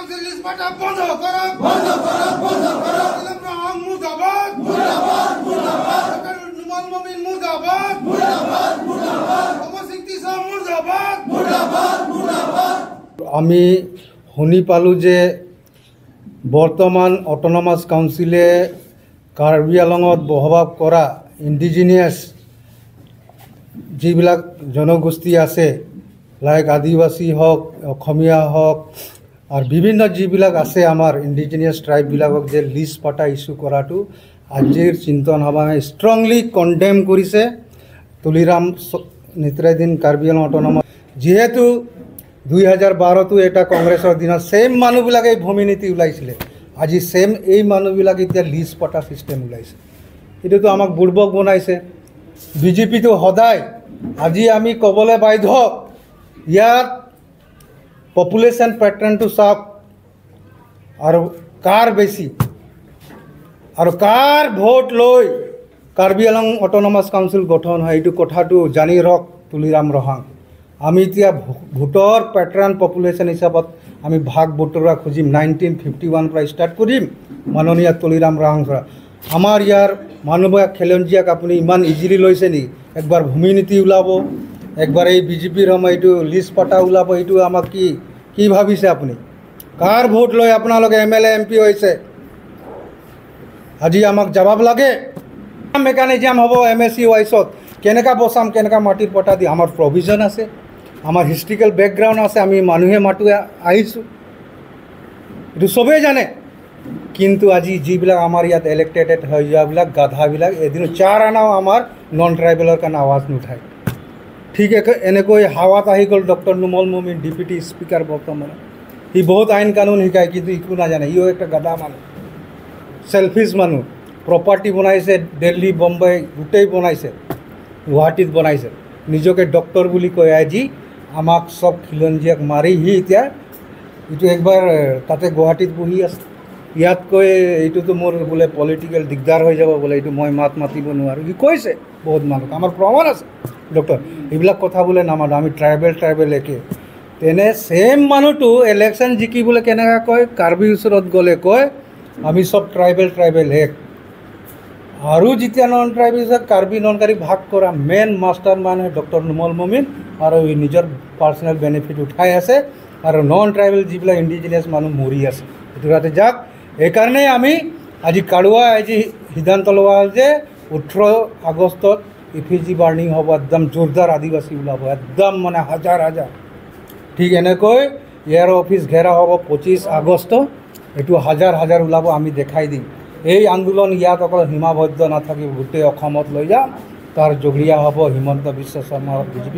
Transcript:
Council list পাঠা বন্ধ করো, বন্ধ করো, বন্ধ করো। মুর্দাবাদ, মুর্দাবাদ, মুর্দাবাদ। নুমান মুমিন মুর্দাবাদ, মুর্দাবাদ, মুর্দাবাদ। অবশিষ্ট মুর্দাবাদ, মুর্দাবাদ, মুর্দাবাদ। আমি শুনি পালোঁ যে বৰ্তমান অট'নমাছ কাউন্সিলে কাৰ্বি আংলঙত বসবাস কৰা ইণ্ডিজিনিয়াছ যিবিলাক জনগোষ্ঠী আছে, লাইক আদিবাসী হওক, অসমীয়া হওক, আৰু বিভিন্ন যিবিলাক আছে আমাৰ ইণ্ডিজিনিয়াছ ট্ৰাইববিলাকক যে লিষ্ট পটা ইছ্যু কৰাটো আজিৰ চিন্তন সভাই ষ্ট্ৰংলি কণ্ডেম কৰিছে। তুলিৰাম নেতৃত্বাধীন কাৰ্বি আংলং অট'নমাছ, যিহেতু 2012তো এটা কংগ্ৰেছৰ দিনত ছেইম মানুহবিলাকে ভূমি নীতি ওলাইছিলে, আজি ছেইম এই মানুহবিলাকে এতিয়া লিষ্ট পটা ছিষ্টেম ওলাইছে। এইটোতো আমাক বুৰ্বক বনাইছে। বিজেপিটো সদায়, আজি আমি ক'বলৈ বাধ্য, ইয়াত পপুলেশ্যন পেটাৰ্ণটো চাওক আৰু কাৰ বেছি আৰু কাৰ ভোট লৈ কাৰ্বি আংলং অট'নমাছ কাউন্সিল গঠন হয়, এইটো কথাটো জানি ৰওক তুলিৰাম ৰহাং। আমি এতিয়া ভোটৰ পেটাৰ্ণ পপুলেশ্যন হিচাপত আমি ভাগ বতৰা খুজিম। 1951 পৰা ষ্টাৰ্ট কৰিম মাননীয় তুলিৰাম ৰহাং পৰা। আমাৰ ইয়াৰ মানুহবিলাক খেলঞ্জীয়াক আপুনি ইমান ইজিলি লৈছে নেকি? একবাৰ ভূমি নীতি ওলাব, একবাৰ এই বিজেপিৰ সময় এইটো লিষ্ট পটা ওলাব, এইটো আমাক কি ভাবিছে আপুনি? কাৰ ভোট লৈ আপোনালোকে MLA MP হৈছে? আজি আমাক জবাব লাগে। মেকানিজম হ'ব MSC ৱাইছত, কেনেকৈ বচাম, কেনেকৈ মাটিৰ পটা দি? আমাৰ প্ৰভিজন আছে, আমাৰ হিষ্ট্ৰিকেল বেকগ্ৰাউণ্ড আছে, আমি মানুহে মাতো আহিছোঁ, এইটো চবেই জানে। কিন্তু আজি যিবিলাক আমাৰ ইয়াত ইলেক্টেড হৈ যোৱাবিলাক গাধাবিলাক এদিন 4 আনাও আমাৰ নন ট্ৰাইবেলৰ কাৰণে আৱাজ নুঠায়। ঠিক এনেকৈ হাৱাত আহি গ'ল ডক্টৰ নুমল মুমিন, ডিপুটি স্পীকাৰ বৰ্তমান। সি বহুত আইন কানুন শিকায়, কিন্তু একো নাজানে। ইও একটা গাধা মানুহ, চেলফিছ মানুহ। প্ৰপাৰ্টি বনাইছে দিল্লী, বম্বে, গোটেই বনাইছে, গুৱাহাটীত বনাইছে। নিজকে ডক্টৰ বুলি কয়। আজি আমাক চব খিলঞ্জীয়াক মাৰি সি এতিয়া এইটো একবাৰ তাতে গুৱাহাটীত বহি আছে। ইয়াতকৈ এইটোতো মোৰ বোলে পলিটিকেল দিগদাৰ হৈ যাব বোলে, এইটো মই মাত মাতিব নোৱাৰোঁ, সি কৈছে বহুত মানুহক। আমাৰ প্ৰমাণ আছে ডক্টৰ। এইবিলাক কথা বোলে নামানো, আমি ট্ৰাইবেল একে। তেনে ছেইম মানুহটো ইলেকশ্যন জিকিবলৈ কেনেকৈ কয়? কাৰ্বি ওচৰত গ'লে কয় আমি চব ট্ৰাইবেল এক। আৰু যেতিয়া non tribal Karbi non Karbi ভাগ কৰা মেইন মাষ্টাৰ মানুহ ডক্টৰ নুমল মুমিন, আৰু নিজৰ পাৰ্চনেল বেনিফিট উঠাই আছে, আৰু নন ট্ৰাইবেল যিবিলাক ইণ্ডিজিনিয়াছ মানুহ মৰি আছে। এইটো তাতে যাক। এইকাৰণেই আমি আজি আজি সিদ্ধান্ত লোৱা হ'ল যে 18 আগষ্টত ইফিজি বাৰ্ণিং হ'ব, একদম জোৰদাৰ আদিবাসী ওলাব, একদম মানে হাজাৰ হাজাৰ। ঠিক এনেকৈ ইয়াৰ অফিচ ঘেৰা হ'ব 25 আগষ্ট, এইটো হাজাৰ হাজাৰ ওলাব, আমি দেখাই দিম। এই আন্দোলন ইয়াত অকল সীমাবদ্ধ নাথাকিব, গোটেই অসমত লৈ যাম। তাৰ জগৰীয়া হ'ব হিমন্ত বিশ্ব শৰ্মা বিজেপি।